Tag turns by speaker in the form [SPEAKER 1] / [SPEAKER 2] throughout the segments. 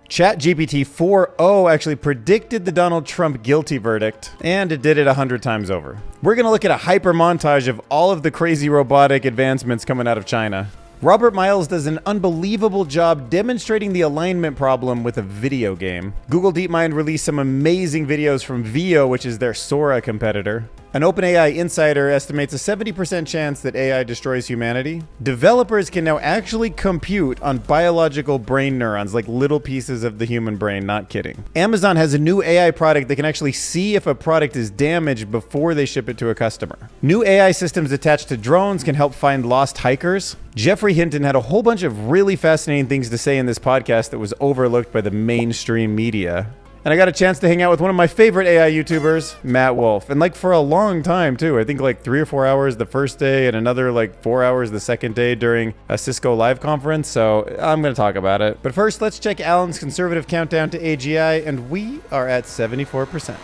[SPEAKER 1] ChatGPT-4o actually predicted the Donald Trump guilty verdict, and it did it 100 times over. We're going to look at a hyper montage of all of the crazy robotic advancements coming out of China. Robert Miles does an unbelievable job demonstrating the alignment problem with a video game. Google DeepMind released some amazing videos from Veo, which is their Sora competitor. An OpenAI insider estimates a 70% chance that AI destroys humanity. Developers can now actually compute on biological brain neurons, like little pieces of the human brain, not kidding. Amazon has a new AI product that can actually see if a product is damaged before they ship it to a customer. New AI systems attached to drones can help find lost hikers. Geoffrey Hinton had a whole bunch of really fascinating things to say in this podcast that was overlooked by the mainstream media. And I got a chance to hang out with one of my favorite AI YouTubers, Matt Wolfe. And like for a long time too. I think like 3 or 4 hours the first day and another like 4 hours the second day during a Cisco live conference. So I'm going to talk about it. But first, let's check Alan's conservative countdown to AGI. And we are at 74%.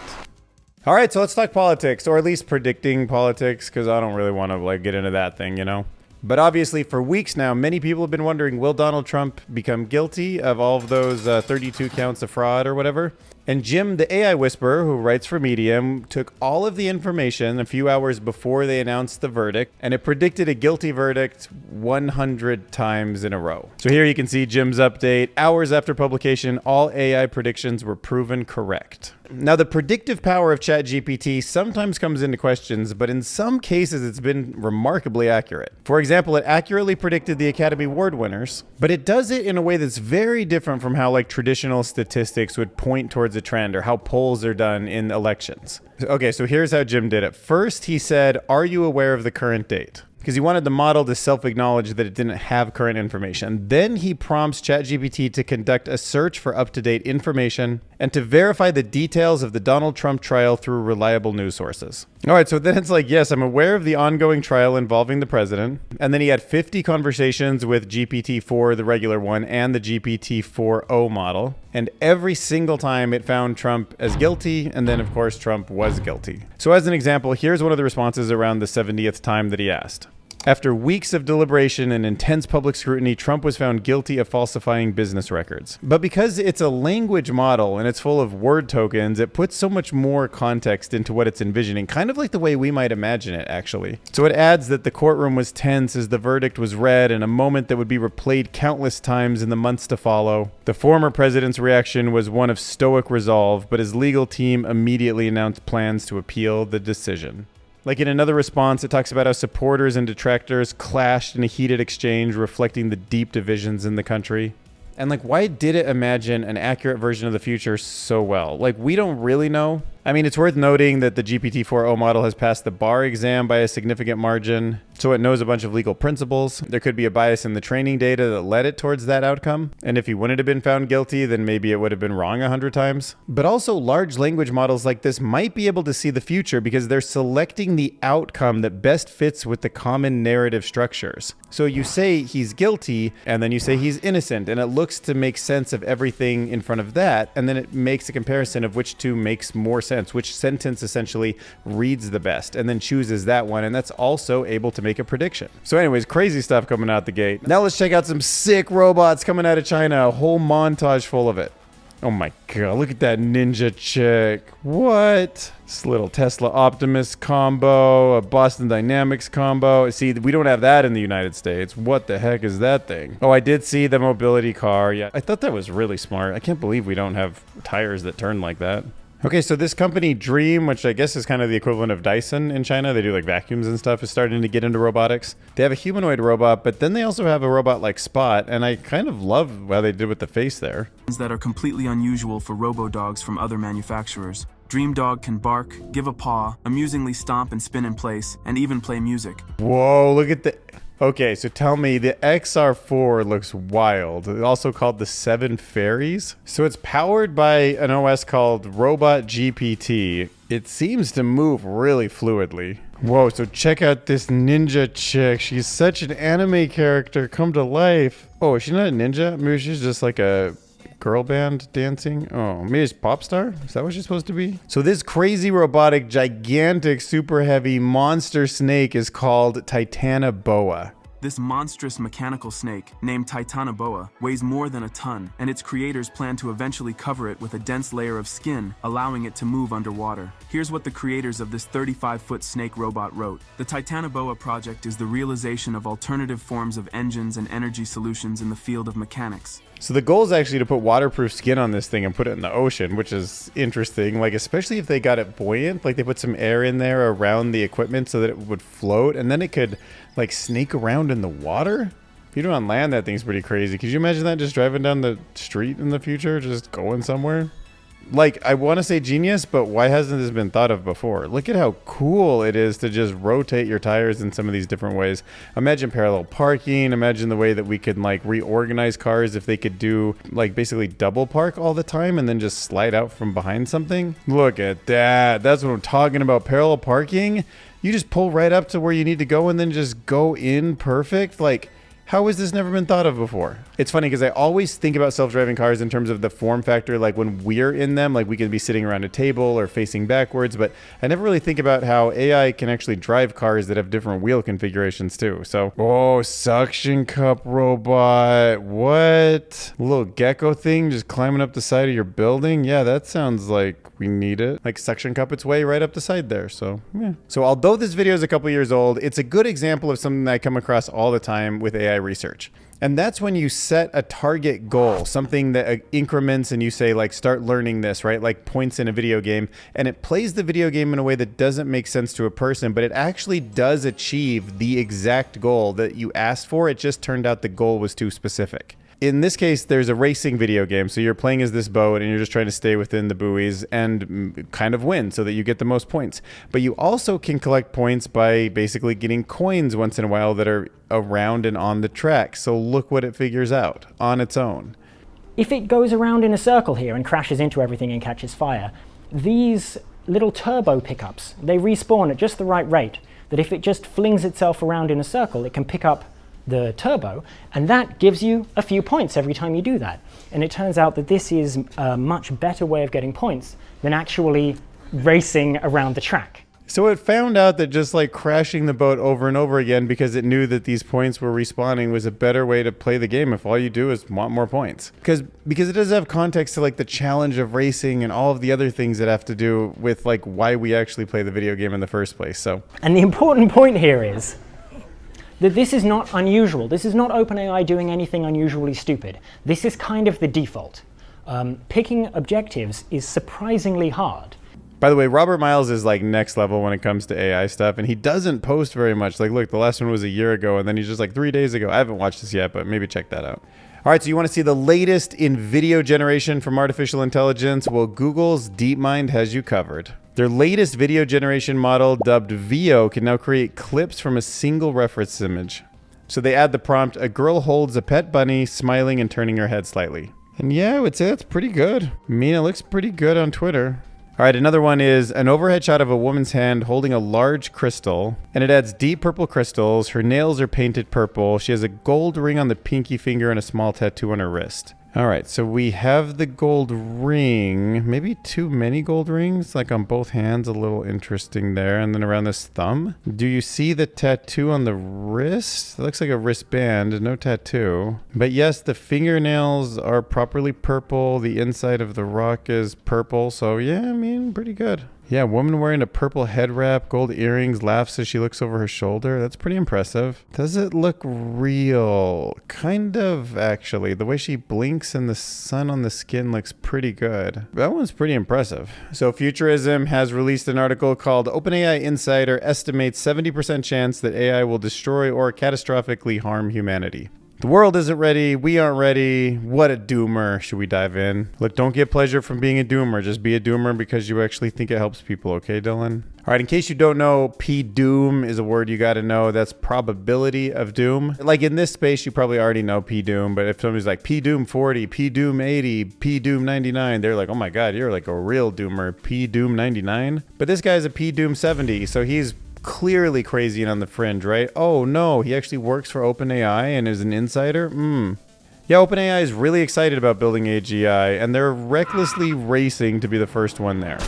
[SPEAKER 1] All right, so let's talk politics, or at least predicting politics, because I don't really want to like get into that thing, you know? But obviously, for weeks now, many people have been wondering, will Donald Trump become guilty of all of those 32 counts of fraud or whatever? And Jim, the AI whisperer who writes for Medium, took all of the information a few hours before they announced the verdict, and it predicted a guilty verdict 100 times in a row. So here you can see Jim's update. Hours after publication, all AI predictions were proven correct. Now, the predictive power of ChatGPT sometimes comes into questions, but in some cases, it's been remarkably accurate. For example, it accurately predicted the Academy Award winners, but it does it in a way that's very different from how like traditional statistics would point towards a trend or how polls are done in elections. Okay, so here's how Jim did it. First, he said, "Are you aware of the current date?" Because he wanted the model to self-acknowledge that it didn't have current information. Then he prompts ChatGPT to conduct a search for up-to-date information and to verify the details of the Donald Trump trial through reliable news sources. All right, so then it's like, yes, I'm aware of the ongoing trial involving the president. And then he had 50 conversations with GPT-4, the regular one, and the GPT-4o model. And every single time it found Trump as guilty, and then of course Trump was guilty. So as an example, here's one of the responses around the 70th time that he asked. After weeks of deliberation and intense public scrutiny, Trump was found guilty of falsifying business records. But because it's a language model and it's full of word tokens, it puts so much more context into what it's envisioning, kind of like the way we might imagine it, actually. So it adds that the courtroom was tense as the verdict was read, in a moment that would be replayed countless times in the months to follow. The former president's reaction was one of stoic resolve, but his legal team immediately announced plans to appeal the decision. Like in another response, it talks about how supporters and detractors clashed in a heated exchange, reflecting the deep divisions in the country. And like, why did it imagine an accurate version of the future so well? Like, we don't really know. I mean, it's worth noting that the GPT-4o model has passed the bar exam by a significant margin, so it knows a bunch of legal principles. There could be a bias in the training data that led it towards that outcome. And if he wouldn't have been found guilty, then maybe it would have been wrong 100 times. But also, large language models like this might be able to see the future because they're selecting the outcome that best fits with the common narrative structures. So you say he's guilty, and then you say he's innocent, and it looks to make sense of everything in front of that, and then it makes a comparison of which two makes more sense, which sentence essentially reads the best, and then chooses that one, and that's also able to make a prediction. So anyways, crazy stuff coming out the gate. Now let's check out some sick robots coming out of China, a whole montage full of it. Oh my god, look at that ninja chick. What? This little Tesla Optimus combo, a Boston Dynamics combo. See, we don't have that in the United States. What the heck is that thing? Oh, I did see the mobility car. Yeah, I thought that was really smart. I can't believe we don't have tires that turn like that. Okay, so this company Dream, which I guess is kind of the equivalent of Dyson in China, they do like vacuums and stuff, is starting to get into robotics. They have a humanoid robot, but then they also have a robot like Spot, and I kind of love how they did with the face there.
[SPEAKER 2] That are completely unusual for robo-dogs from other manufacturers. Dream Dog can bark, give a paw, amusingly stomp and spin in place, and even play music.
[SPEAKER 1] Whoa, look at the... Okay, so tell me, the XR4 looks wild. It's also called the Seven Fairies. So it's powered by an OS called Robot GPT. It seems to move really fluidly. Whoa, so check out this ninja chick. She's such an anime character come to life. Oh, is she not a ninja? Maybe she's just like a girl band dancing. Oh, maybe it's pop star? Is that what she's supposed to be? So this crazy robotic, gigantic, super heavy monster snake is called Titanoboa.
[SPEAKER 2] This monstrous mechanical snake, named Titanoboa, weighs more than a ton, and its creators plan to eventually cover it with a dense layer of skin, allowing it to move underwater. Here's what the creators of this 35-foot snake robot wrote. The Titanoboa project is the realization of alternative forms of engines and energy solutions in the field of mechanics.
[SPEAKER 1] So the goal is actually to put waterproof skin on this thing and put it in the ocean, which is interesting. Like, especially if they got it buoyant, like they put some air in there around the equipment so that it would float, and then it could like snake around in the water. If you do it on land, that thing's pretty crazy. Could you imagine that just driving down the street in the future, just going somewhere? Like, I want to say genius, but why hasn't this been thought of before? Look at how cool it is to just rotate your tires in some of these different ways. Imagine parallel parking. Imagine the way that we could like reorganize cars if they could do like basically double park all the time and then just slide out from behind something. Look at that. That's what I'm talking about. Parallel parking. You just pull right up to where you need to go and then just go in perfect. Like, how has this never been thought of before? It's funny because I always think about self-driving cars in terms of the form factor, like when we're in them, like we can be sitting around a table or facing backwards, but I never really think about how AI can actually drive cars that have different wheel configurations too. So, oh, suction cup robot. What? A little gecko thing just climbing up the side of your building? Yeah, that sounds like we need it. Like suction cup its way right up the side there. So, yeah. So although this video is a couple years old, it's a good example of something that I come across all the time with AI research. And that's when you set a target goal, something that increments and you say like, start learning this, right? Like points in a video game, and it plays the video game in a way that doesn't make sense to a person, but it actually does achieve the exact goal that you asked for. It just turned out the goal was too specific. In this case, there's a racing video game. So you're playing as this boat and you're just trying to stay within the buoys and kind of win so that you get the most points. But you also can collect points by basically getting coins once in a while that are around and on the track. So look what it figures out on its own.
[SPEAKER 3] If it goes around in a circle here and crashes into everything and catches fire, these little turbo pickups, they respawn at just the right rate, that if it just flings itself around in a circle, it can pick up the turbo, and that gives you a few points every time you do that. And it turns out that this is a much better way of getting points than actually racing around the track.
[SPEAKER 1] So it found out that just like crashing the boat over and over again because it knew that these points were respawning was a better way to play the game if all you do is want more points. Because it does have context to like the challenge of racing and all of the other things that have to do with like why we actually play the video game in the first place. So,
[SPEAKER 3] and the important point here is that this is not unusual. This is not OpenAI doing anything unusually stupid. This is kind of the default. Picking objectives is surprisingly hard.
[SPEAKER 1] By the way, Robert Miles is like next level when it comes to AI stuff, and he doesn't post very much. Like, look, the last one was a year ago, and then he's just like 3 days ago. I haven't watched this yet, but maybe check that out. All right, so you want to see the latest in video generation from artificial intelligence? Well, Google's Deepmind has you covered. Their latest video generation model, dubbed VO, can now create clips from a single reference image. So they add the prompt, a girl holds a pet bunny, smiling and turning her head slightly. And yeah, I would say that's pretty good. I mean, it looks pretty good on Twitter. All right, another one is an overhead shot of a woman's hand holding a large crystal, and it adds deep purple crystals. Her nails are painted purple. She has a gold ring on the pinky finger and a small tattoo on her wrist. All right, so we have the gold ring, maybe too many gold rings, like on both hands, a little interesting there. And then around this thumb. Do you see the tattoo on the wrist? It looks like a wristband, no tattoo. But yes, the fingernails are properly purple. The inside of the rock is purple. So yeah, I mean, pretty good. Yeah, woman wearing a purple head wrap, gold earrings, laughs as she looks over her shoulder. That's pretty impressive. Does it look real? Kind of, actually. The way she blinks and the sun on the skin looks pretty good. That one's pretty impressive. So Futurism has released an article called OpenAI Insider Estimates 70% Chance that AI will destroy or catastrophically harm humanity. The world isn't ready. We aren't ready. What a doomer. Should we dive in? Look, don't get pleasure from being a doomer. Just be a doomer because you actually think it helps people. Okay, Dylan? All right, in case you don't know, P-doom is a word you got to know. That's probability of doom. Like in this space, you probably already know P-doom, but if somebody's like P-doom 40, P-doom 80, P-doom 99, they're like, oh my God, you're like a real doomer. P-doom 99? But this guy's a P-doom 70, so he's clearly crazy and on the fringe, right? Oh no, he actually works for OpenAI and is an insider? Yeah, OpenAI is really excited about building AGI, and they're recklessly racing to be the first one there.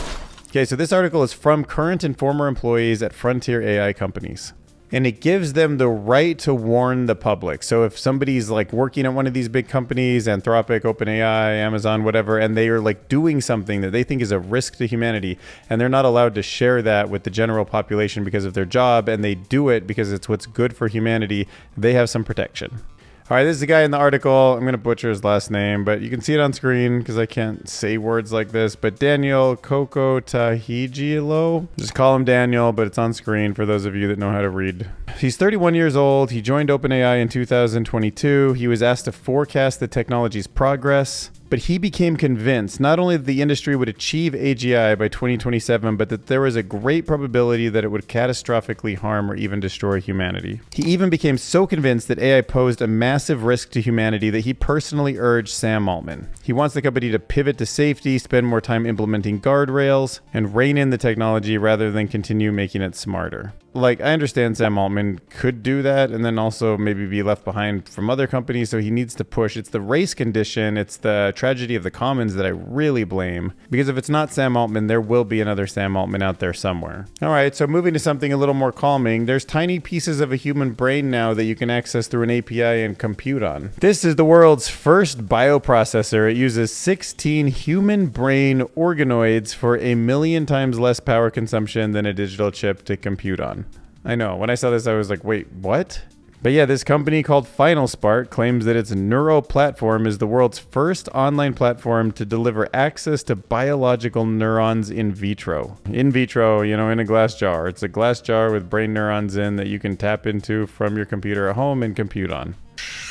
[SPEAKER 1] Okay, so this article is from current and former employees at frontier AI companies. And it gives them the right to warn the public. So if somebody's like working at one of these big companies, Anthropic, OpenAI, Amazon, whatever, and they are like doing something that they think is a risk to humanity, and they're not allowed to share that with the general population because of their job, and they do it because it's what's good for humanity, they have some protection. All right, this is the guy in the article. I'm going to butcher his last name, but you can see it on screen because I can't say words like this. But Daniel Kokotahigilo, just call him Daniel, but it's on screen for those of you that know how to read. He's 31 years old. He joined OpenAI in 2022. He was asked to forecast the technology's progress. But he became convinced not only that the industry would achieve AGI by 2027, but that there was a great probability that it would catastrophically harm or even destroy humanity. He even became so convinced that AI posed a massive risk to humanity that he personally urged Sam Altman. He wants the company to pivot to safety, spend more time implementing guardrails, and rein in the technology rather than continue making it smarter. Like, I understand Sam Altman could do that and then also maybe be left behind from other companies, so he needs to push. It's the race condition, it's the tragedy of the commons that I really blame. Because if it's not Sam Altman, there will be another Sam Altman out there somewhere. All right, so moving to something a little more calming, there's tiny pieces of a human brain now that you can access through an API and compute on. This is the world's first bioprocessor. It uses 16 human brain organoids for 1,000,000 times less power consumption than a digital chip to compute on. I know, when I saw this, I was like, wait, what? But yeah, this company called Final Spark claims that its Neuro platform is the world's first online platform to deliver access to biological neurons in vitro. In vitro, you know, in a glass jar. It's a glass jar with brain neurons in that you can tap into from your computer at home and compute on.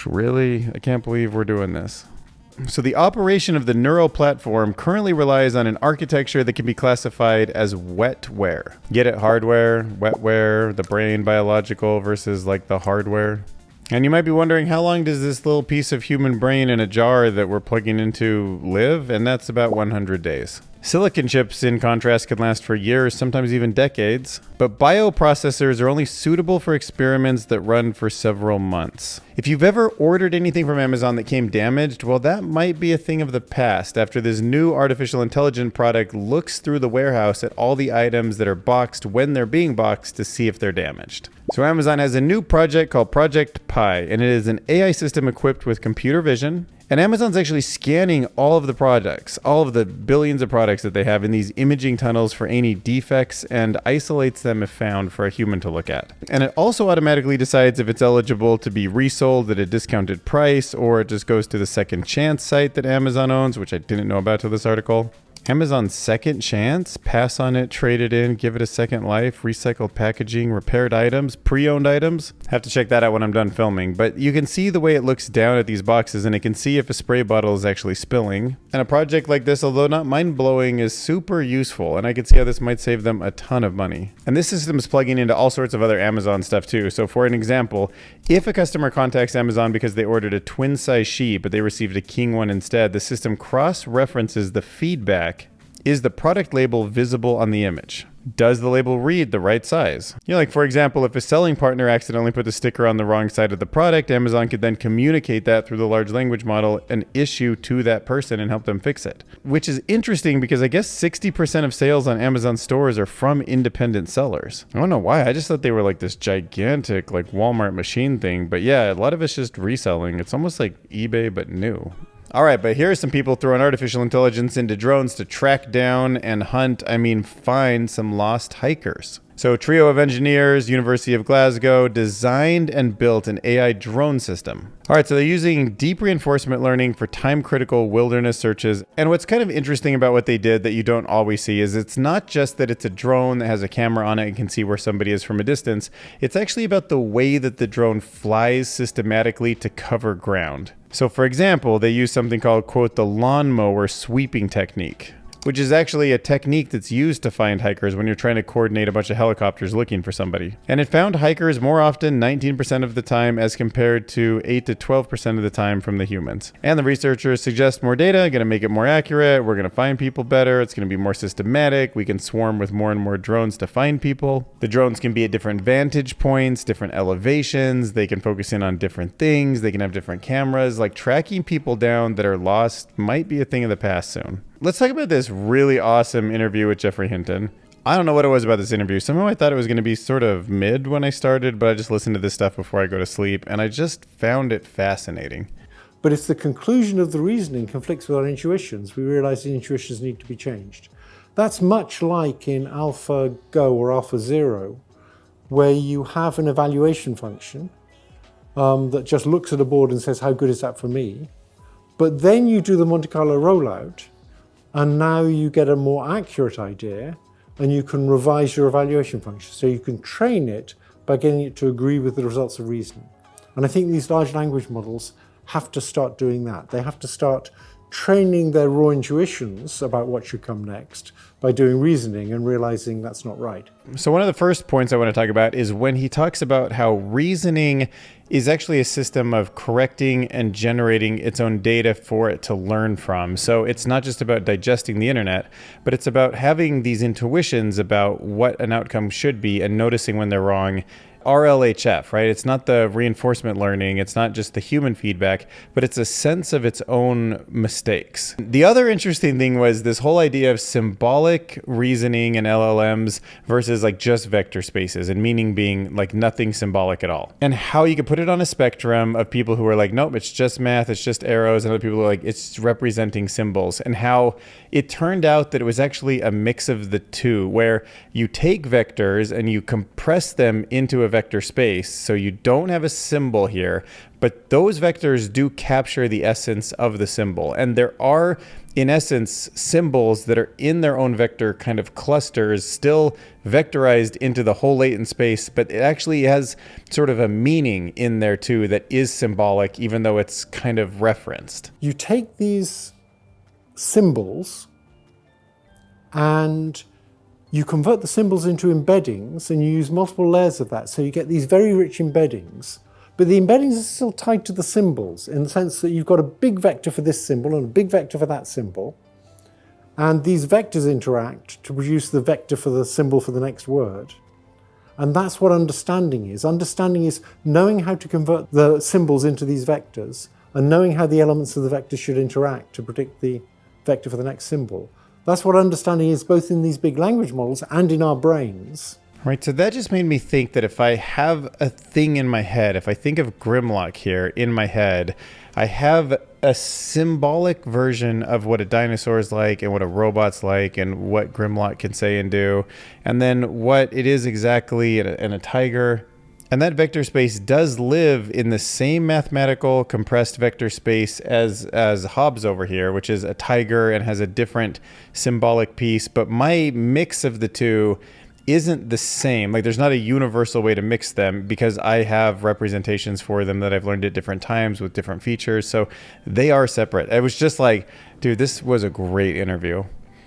[SPEAKER 1] Really? I can't believe we're doing this. So the operation of the Neuro platform currently relies on an architecture that can be classified as wetware. Get it? Hardware, wetware, the brain, biological versus like the hardware. And you might be wondering, how long does this little piece of human brain in a jar that we're plugging into live? And that's about 100 days. Silicon chips, in contrast, can last for years, sometimes even decades. But bioprocessors are only suitable for experiments that run for several months. If you've ever ordered anything from Amazon that came damaged, well, that might be a thing of the past after this new artificial intelligence product looks through the warehouse at all the items that are boxed when they're being boxed to see if they're damaged. So Amazon has a new project called Project Pi, and it is an AI system equipped with computer vision. And Amazon's actually scanning all of the products, all of the billions of products that they have in these imaging tunnels for any defects and isolates them if found for a human to look at. And it also automatically decides if it's eligible to be resold at a discounted price, or it just goes to the Second Chance site that Amazon owns, which I didn't know about till this article. Amazon's Second Chance, pass on it, trade it in, give it a second life, recycled packaging, repaired items, pre-owned items. Have to check that out when I'm done filming. But you can see the way it looks down at these boxes, and it can see if a spray bottle is actually spilling. And a project like this, although not mind-blowing, is super useful, and I can see how this might save them a ton of money. And this system is plugging into all sorts of other Amazon stuff too. So for an example, if a customer contacts Amazon because they ordered a twin-size sheet, but they received a king one instead, the system cross-references the feedback. Is the product label visible on the image? Does the label read the right size? You know, like for example, if a selling partner accidentally put the sticker on the wrong side of the product, Amazon could then communicate that through the large language model and issue to that person and help them fix it. Which is interesting because I guess 60% of sales on Amazon stores are from independent sellers. I don't know why, I just thought they were like this gigantic like Walmart machine thing, but yeah, a lot of it's just reselling. It's almost like eBay but new. All right, but here are some people throwing artificial intelligence into drones to track down and find some lost hikers. So a trio of engineers, University of Glasgow, designed and built an AI drone system. All right, so they're using deep reinforcement learning for time-critical wilderness searches. And what's kind of interesting about what they did that you don't always see is it's not just that it's a drone that has a camera on it and can see where somebody is from a distance. It's actually about the way that the drone flies systematically to cover ground. So for example, they use something called, quote, the lawnmower sweeping technique, which is actually a technique that's used to find hikers when you're trying to coordinate a bunch of helicopters looking for somebody. And it found hikers more often 19% of the time as compared to 8 to 12% of the time from the humans. And the researchers suggest more data, going to make it more accurate, we're going to find people better, it's going to be more systematic, we can swarm with more and more drones to find people. The drones can be at different vantage points, different elevations, they can focus in on different things, they can have different cameras, like tracking people down that are lost might be a thing of the past soon. Let's talk about this really awesome interview with Geoffrey Hinton. I don't know what it was about this interview. Somehow I thought it was going to be sort of mid when I started, but I just listened to this stuff before I go to sleep, and I just found it fascinating.
[SPEAKER 4] But if the conclusion of the reasoning conflicts with our intuitions, we realize the intuitions need to be changed. That's much like in AlphaGo or AlphaZero, where you have an evaluation function that just looks at a board and says, how good is that for me? But then you do the Monte Carlo rollout, and now you get a more accurate idea, and you can revise your evaluation function. So you can train it by getting it to agree with the results of reasoning. And I think these large language models have to start doing that. They have to start training their raw intuitions about what should come next by doing reasoning and realizing that's not right.
[SPEAKER 1] So one of the first points I want to talk about is when he talks about how reasoning is actually a system of correcting and generating its own data for it to learn from. So it's not just about digesting the internet, but it's about having these intuitions about what an outcome should be and noticing when they're wrong. RLHF, right? It's not the reinforcement learning. It's not just the human feedback, but it's a sense of its own mistakes. The other interesting thing was this whole idea of symbolic reasoning and LLMs versus like just vector spaces, and meaning being like nothing symbolic at all. And how you could put it on a spectrum of people who are like, nope, it's just math, it's just arrows, and other people who are like, it's representing symbols. And how it turned out that it was actually a mix of the two, where you take vectors and you compress them into a vector space, so you don't have a symbol here, but those vectors do capture the essence of the symbol. And there are, in essence, symbols that are in their own vector kind of clusters, still vectorized into the whole latent space, but it actually has sort of a meaning in there too that is symbolic, even though it's kind of referenced.
[SPEAKER 4] You take these symbols and you convert the symbols into embeddings, and you use multiple layers of that. So you get these very rich embeddings, but the embeddings are still tied to the symbols in the sense that you've got a big vector for this symbol and a big vector for that symbol. And these vectors interact to produce the vector for the symbol for the next word. And that's what understanding is. Understanding is knowing how to convert the symbols into these vectors and knowing how the elements of the vector should interact to predict the vector for the next symbol. That's what understanding is, both in these big language models and in our brains.
[SPEAKER 1] Right, so that just made me think that if I have a thing in my head, if I think of Grimlock here in my head, I have a symbolic version of what a dinosaur is like and what a robot's like and what Grimlock can say and do, and then what it is exactly in a tiger. And that vector space does live in the same mathematical compressed vector space as Hobbes over here, which is a tiger and has a different symbolic piece. But my mix of the two isn't the same. Like, there's not a universal way to mix them because I have representations for them that I've learned at different times with different features. So they are separate. It was just like, dude, this was a great interview.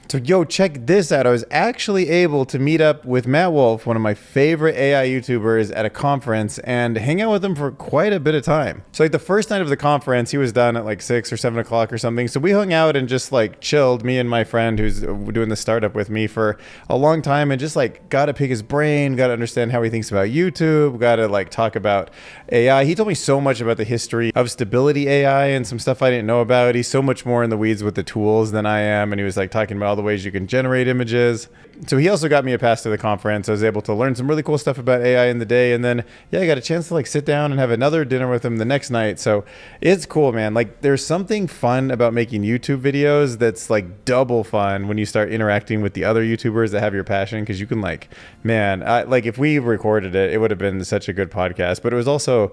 [SPEAKER 1] So, yo, check this out. I was actually able to meet up with Matt Wolfe, one of my favorite AI YouTubers, at a conference and hang out with him for quite a bit of time. So, like, the first night of the conference, he was done at like 6 or 7 o'clock or something. So we hung out and just like chilled, me and my friend who's doing the startup with me, for a long time, and just like got to pick his brain, got to understand how he thinks about YouTube, got to like talk about AI. He told me so much about the history of stability AI and some stuff I didn't know about. He's so much more in the weeds with the tools than I am. And he was like talking about all the ways you can generate images. So he also got me a pass to the conference. I was able to learn some really cool stuff about AI in the day. And then, yeah, I got a chance to like sit down and have another dinner with him the next night. So it's cool, man. Like, there's something fun about making YouTube videos that's like double fun when you start interacting with the other YouTubers that have your passion. Cause you can like, man, like if we recorded it, it would have been such a good podcast, but it was also,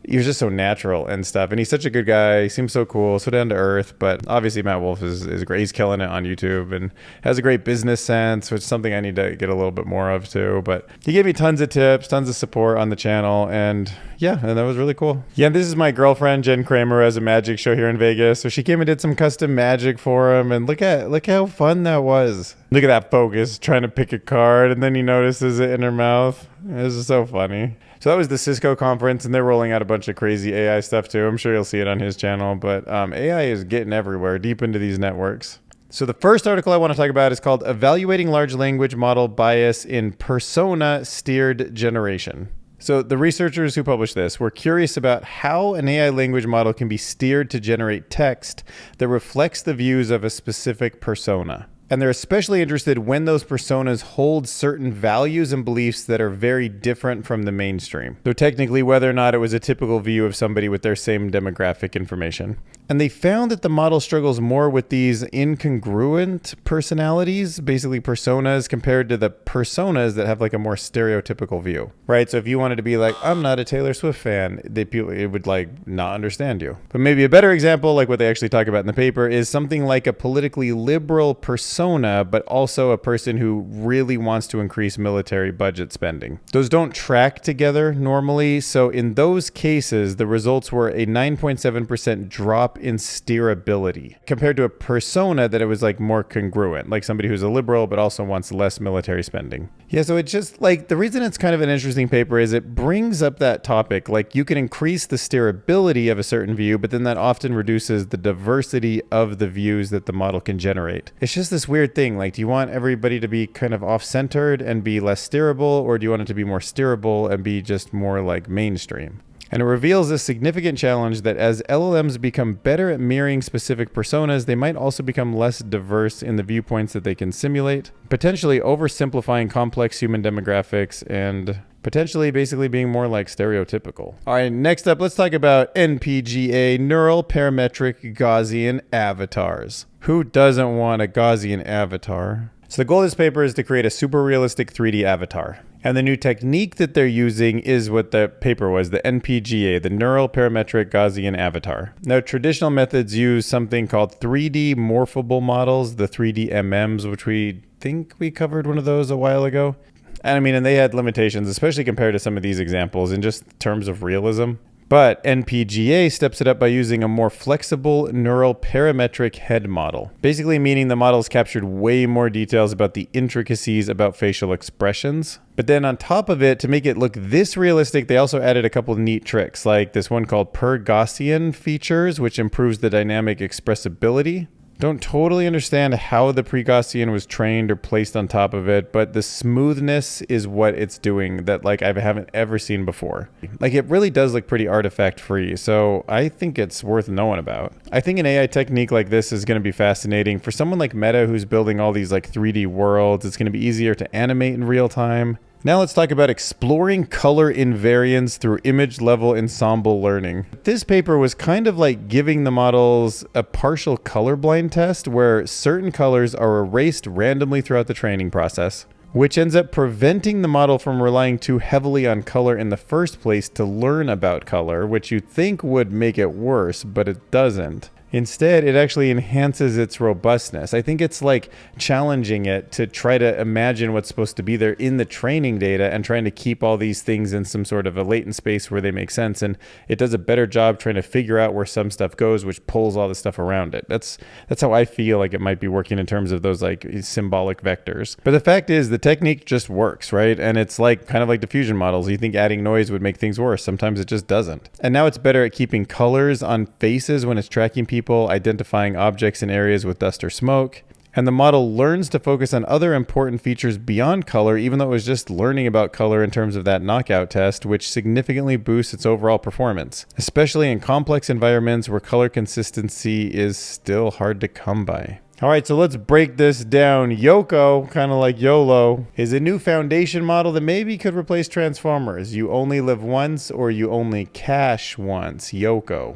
[SPEAKER 1] he was just so natural and stuff. And he's such a good guy. He seems so cool, so down to earth. But obviously Matt Wolfe is great. He's killing it on YouTube and has a great business sense, which is something I need to get a little bit more of too. But he gave me tons of tips, tons of support on the channel. And yeah, and that was really cool. Yeah, this is my girlfriend, Jen Kramer, has a magic show here in Vegas. So she came and did some custom magic for him. And look how fun that was. Look at that focus, trying to pick a card. And then he notices it in her mouth. It was so funny. So that was the Cisco conference, and they're rolling out a bunch of crazy AI stuff too. I'm sure you'll see it on his channel, but AI is getting everywhere, deep into these networks. So the first article I want to talk about is called Evaluating Large Language Model Bias in Persona Steered Generation. So the researchers who published this were curious about how an AI language model can be steered to generate text that reflects the views of a specific persona. And they're especially interested when those personas hold certain values and beliefs that are very different from the mainstream. So technically, whether or not it was a typical view of somebody with their same demographic information. And they found that the model struggles more with these incongruent personalities, basically personas, compared to the personas that have like a more stereotypical view, right? So if you wanted to be like, I'm not a Taylor Swift fan, it would like not understand you. But maybe a better example, like what they actually talk about in the paper, is something like a politically liberal persona, but also a person who really wants to increase military budget spending. Those don't track together normally. So in those cases, the results were a 9.7% drop in steerability compared to a persona that it was like more congruent, like somebody who's a liberal but also wants less military spending. Yeah, so it's just like the reason it's kind of an interesting paper is it brings up that topic. Like you can increase the steerability of a certain view, but then that often reduces the diversity of the views that the model can generate. It's just this weird thing. Like, do you want everybody to be kind of off-centered and be less steerable, or do you want it to be more steerable and be just more like mainstream? And it reveals a significant challenge that as LLMs become better at mirroring specific personas, they might also become less diverse in the viewpoints that they can simulate, potentially oversimplifying complex human demographics and potentially basically being more like stereotypical. All right, next up, let's talk about NPGA, Neural Parametric Gaussian Avatars. Who doesn't want a Gaussian avatar? So the goal of this paper is to create a super realistic 3D avatar. And the new technique that they're using is what the paper was, the NPGA, the Neural Parametric Gaussian Avatar. Now, traditional methods use something called 3D morphable models, the 3D MMs, which we think we covered one of those a while ago. And they had limitations, especially compared to some of these examples in just terms of realism. But NPGA steps it up by using a more flexible neural parametric head model, basically meaning the model's captured way more details about the intricacies about facial expressions. But then on top of it, to make it look this realistic, they also added a couple of neat tricks, like this one called per Gaussian features, which improves the dynamic expressibility. Don't totally understand how the pre-Gaussian was trained or placed on top of it, but the smoothness is what it's doing that I haven't ever seen before. It really does look pretty artifact free, so I think it's worth knowing about. I think an AI technique like this is going to be fascinating. For someone like Meta who's building all these 3D worlds, it's going to be easier to animate in real time. Now let's talk about exploring color invariance through image-level ensemble learning. This paper was kind of like giving the models a partial colorblind test where certain colors are erased randomly throughout the training process, which ends up preventing the model from relying too heavily on color in the first place to learn about color, which you'd think would make it worse, but it doesn't. Instead, it actually enhances its robustness. I think it's like challenging it to try to imagine what's supposed to be there in the training data and trying to keep all these things in some sort of a latent space where they make sense. And it does a better job trying to figure out where some stuff goes, which pulls all the stuff around it. That's how I feel like it might be working in terms of those symbolic vectors. But the fact is the technique just works, right? And it's kind of like diffusion models. You think adding noise would make things worse. Sometimes it just doesn't. And now it's better at keeping colors on faces when it's tracking people, identifying objects in areas with dust or smoke. And the model learns to focus on other important features beyond color, even though it was just learning about color in terms of that knockout test, which significantly boosts its overall performance, especially in complex environments where color consistency is still hard to come by. All right, so let's break this down. YOCO, kind of like YOLO, is a new foundation model that maybe could replace transformers. You only live once or you only cache once. YOCO.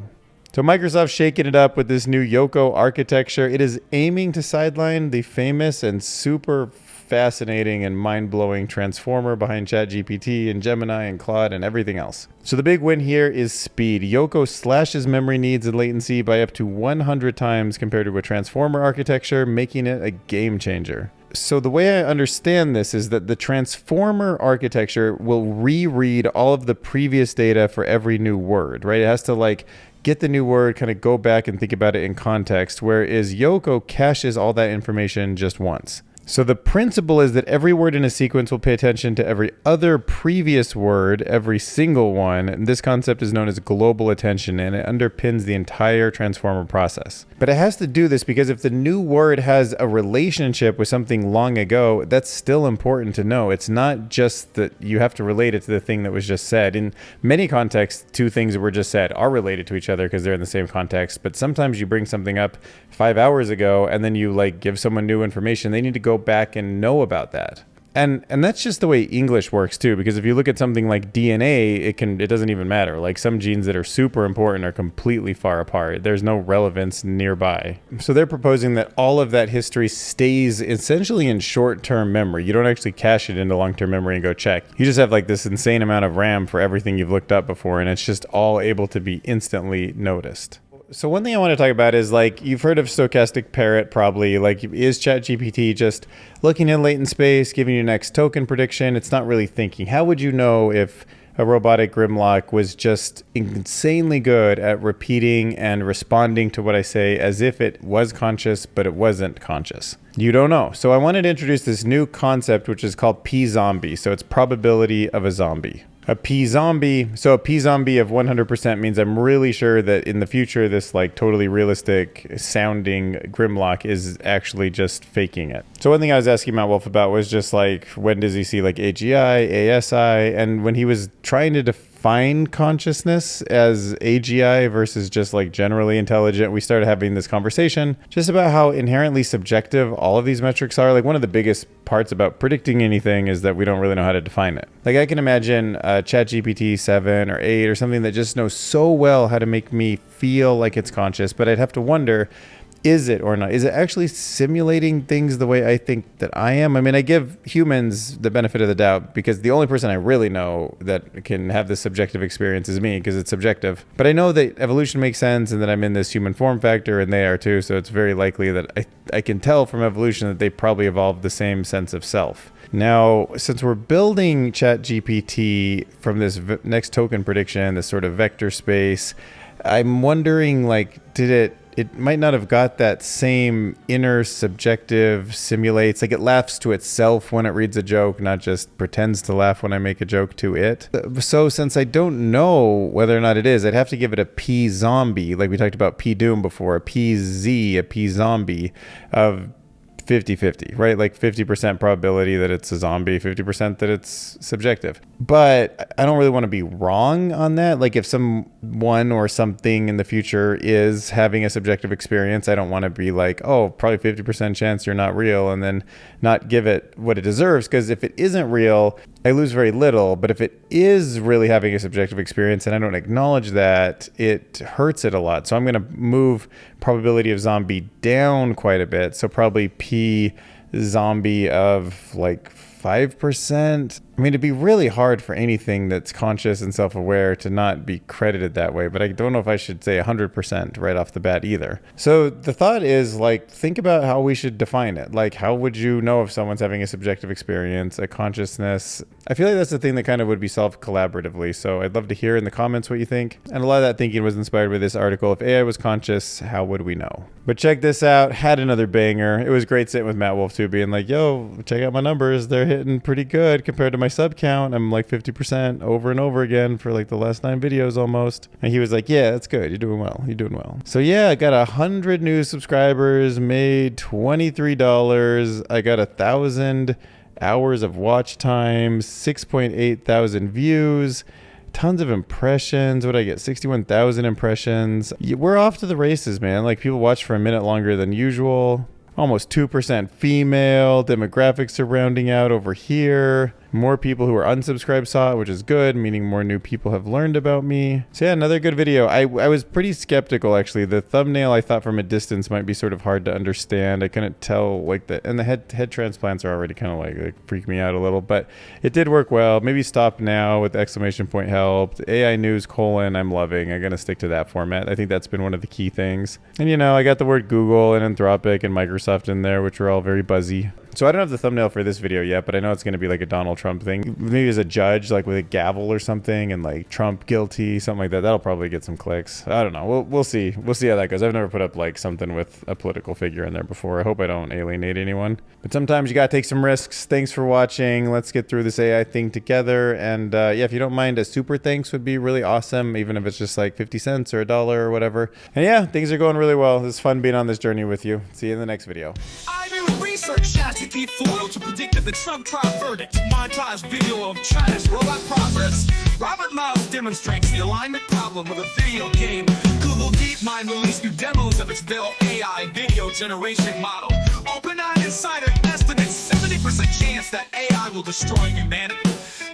[SPEAKER 1] So Microsoft's shaking it up with this new YOCO architecture. It is aiming to sideline the famous and super fascinating and mind-blowing transformer behind ChatGPT and Gemini and Claude and everything else. So the big win here is speed. YOCO slashes memory needs and latency by up to 100 times compared to a transformer architecture, making it a game changer. So the way I understand this is that the transformer architecture will reread all of the previous data for every new word, right? It has to get the new word, kind of go back and think about it in context, whereas YOCO caches all that information just once. So the principle is that every word in a sequence will pay attention to every other previous word, every single one. And this concept is known as global attention, and it underpins the entire transformer process. But it has to do this because if the new word has a relationship with something long ago, that's still important to know. It's not just that you have to relate it to the thing that was just said. In many contexts, two things that were just said are related to each other because they're in the same context. But sometimes you bring something up 5 hours ago and then you like give someone new information. They need to go back and know about that. And that's just the way English works too, because if you look at something like DNA, it doesn't even matter. Like some genes that are super important are completely far apart. There's no relevance nearby. So they're proposing that all of that history stays essentially in short-term memory. You don't actually cache it into long-term memory and go check. You just have like this insane amount of RAM for everything you've looked up before, and it's just all able to be instantly noticed. So one thing I want to talk about is like, you've heard of stochastic parrot probably. Like, is ChatGPT just looking in latent space, giving you next token prediction? It's not really thinking. How would you know if a robotic Grimlock was just insanely good at repeating and responding to what I say as if it was conscious, but it wasn't conscious? You don't know. So I wanted to introduce this new concept, which is called P-zombie. So it's probability of a zombie. A P-zombie, so a P-zombie of 100% means I'm really sure that in the future, this like totally realistic sounding Grimlock is actually just faking it. So one thing I was asking Matt Wolfe about was just like, when does he see like AGI, ASI? And when he was trying to define consciousness as AGI versus just like generally intelligent, we started having this conversation just about how inherently subjective all of these metrics are. Like one of the biggest parts about predicting anything is that we don't really know how to define it. Like I can imagine ChatGPT-7 or 8 or something that just knows so well how to make me feel like it's conscious, but I'd have to wonder, is it or not? Is it actually simulating things the way I think that I am? I mean, I give humans the benefit of the doubt because the only person I really know that can have this subjective experience is me because it's subjective. But I know that evolution makes sense and that I'm in this human form factor and they are too. So it's very likely that I can tell from evolution that they probably evolved the same sense of self. Now, since we're building ChatGPT from this next token prediction, this sort of vector space, I'm wondering, like, it might not have got that same inner subjective simulates, like it laughs to itself when it reads a joke, not just pretends to laugh when I make a joke to it. So since I don't know whether or not it is, I'd have to give it a P-zombie, like we talked about P-doom before, a P-Z, a P-zombie of 50-50, right? Like 50% probability that it's a zombie, 50% that it's subjective. But I don't really want to be wrong on that. Like if someone or something in the future is having a subjective experience, I don't want to be like, oh, probably 50% chance you're not real, and then not give it what it deserves. Because if it isn't real, I lose very little. But if it is really having a subjective experience and I don't acknowledge that, it hurts it a lot. So I'm going to move probability of zombie down quite a bit. So probably P zombie of like 5%. I mean, it'd be really hard for anything that's conscious and self-aware to not be credited that way, but I don't know if I should say 100% right off the bat either. So the thought is, like, think about how we should define it. Like, how would you know if someone's having a subjective experience, a consciousness? I feel like that's the thing that kind of would be solved collaboratively. So I'd love to hear in the comments what you think. And a lot of that thinking was inspired by this article. If AI was conscious, how would we know? But check this out. Had another banger. It was great sitting with Matt Wolfe too, being like, yo, check out my numbers. They're hitting pretty good compared to my sub count. I'm like 50% over and over again for like the last 9 videos almost. And he was like, yeah, that's good. You're doing well. You're doing well. So yeah, I got 100 new subscribers, made $23. I got 1,000 hours of watch time, 6.8 thousand views, tons of impressions. What did I get? 61,000 impressions. We're off to the races, man. Like people watch for a minute longer than usual. Almost 2% female. Demographics are rounding out over here. More people who are unsubscribed saw it, which is good, meaning more new people have learned about me. So yeah, another good video. I was pretty skeptical, actually. The thumbnail I thought from a distance might be sort of hard to understand. I couldn't tell, like, and the head transplants are already kind of like freak me out a little, but it did work well. Maybe stop now with exclamation point helped. AI news : I'm loving. I'm going to stick to that format. I think that's been one of the key things. And, you know, I got the word Google and Anthropic and Microsoft in there, which are all very buzzy. So I don't have the thumbnail for this video yet, but I know it's going to be like a Donald Trump thing. Maybe as a judge, like with a gavel or something, and like Trump guilty, something like that. That'll probably get some clicks. I don't know. We'll see. We'll see how that goes. I've never put up like something with a political figure in there before. I hope I don't alienate anyone. But sometimes you got to take some risks. Thanks for watching. Let's get through this AI thing together. And yeah, if you don't mind, a super thanks would be really awesome, even if it's just like 50 cents or $1 or whatever. And yeah, things are going really well. It's fun being on this journey with you. See you in the next video.
[SPEAKER 5] Research ChatGPT-4o to predict the Trump trial verdict. Montage video of China's robot progress. Robert Miles demonstrates the alignment problem of a video game. Google Deepmind released new demos of its AI video generation model. OpenAI insider estimates 70% chance that AI will destroy humanity.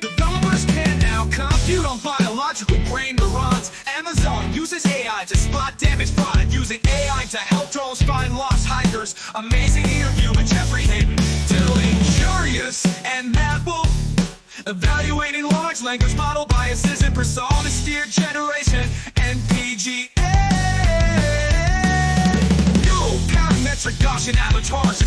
[SPEAKER 5] Developers can now compute on biological brain neurons. Amazon uses AI to spot damaged product, using AI to help drones find lost hikers. Amazing interview with Geoffrey Hinton, totally curious and mad Wolfe. Evaluating large language model biases in persona steer generation. NPGA. Parametric Gaussian avatars